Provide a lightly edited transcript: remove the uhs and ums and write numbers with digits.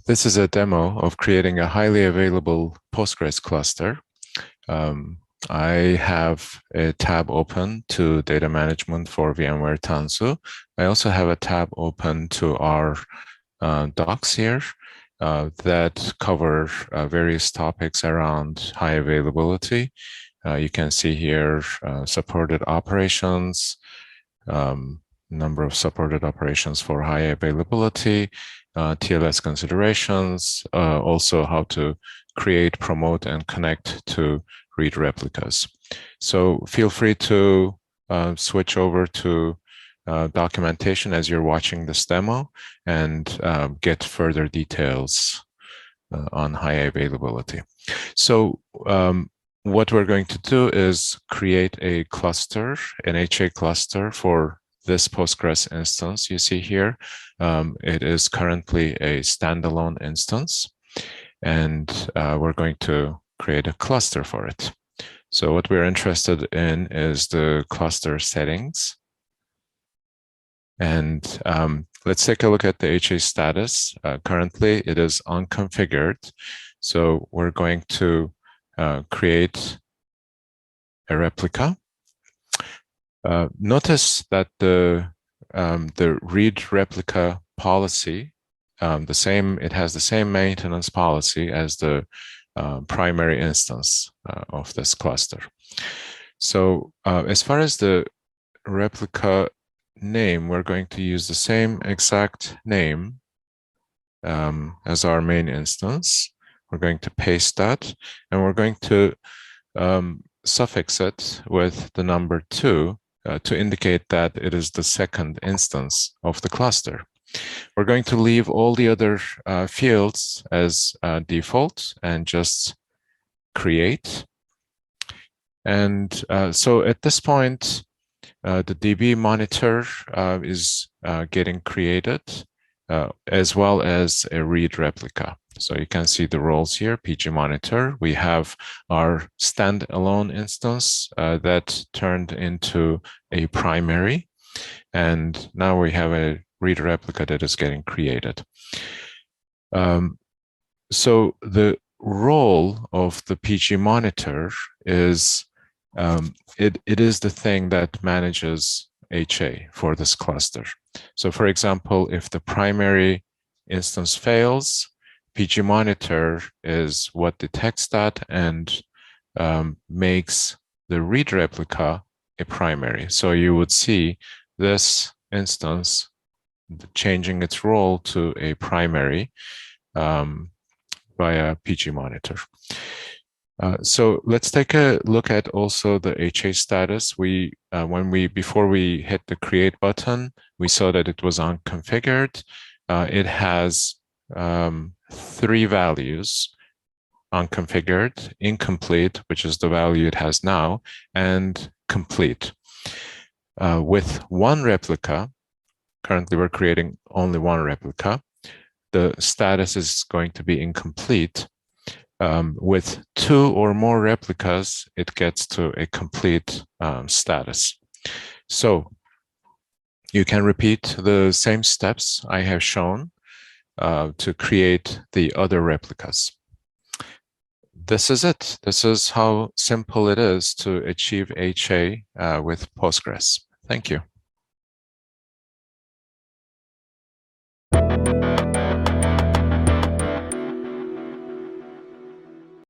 This is a demo of creating a highly available Postgres cluster. I have a tab open to data management for VMware Tanzu. I also have a tab open to our docs here that cover various topics around high availability. You can see here supported operations, number of supported operations for high availability, TLS considerations, also how to create, promote, and connect to read replicas. So feel free to switch over to documentation as you're watching this demo and get further details on high availability. So what we're going to do is create a cluster, an HA cluster for this Postgres instance you see here. It is currently a standalone instance, and we're going to create a cluster for it. So what we're interested in is the cluster settings. And let's take a look at the HA status. Currently, it is unconfigured. So we're going to create a replica. Notice that the read replica policy, it has the same maintenance policy as the primary instance of this cluster. So as far as the replica name, we're going to use the same exact name as our main instance. We're going to paste that, and we're going to suffix it with the number 2 to indicate that it is the second instance of the cluster. We're going to leave all the other fields as default and just create. And so at this point, the DB monitor is getting created, as well as a read replica. So you can see the roles here, PG monitor. We have our standalone instance that turned into a primary. And now we have a read replica that is getting created. So the role of the PG monitor is, it is the thing that manages HA for this cluster. So for example, if the primary instance fails, PG monitor is what detects that and makes the read replica a primary. So you would see this instance changing its role to a primary via PG monitor. So let's take a look at also the HA status. Before we hit the create button, we saw that it was unconfigured. It has 3 values: unconfigured, incomplete, which is the value it has now, and complete. With one replica, currently we're creating only one replica, the status is going to be incomplete. With 2 or more replicas, it gets to a complete status. So you can repeat the same steps I have shown to create the other replicas. This is it. This is how simple it is to achieve HA with Postgres. Thank you.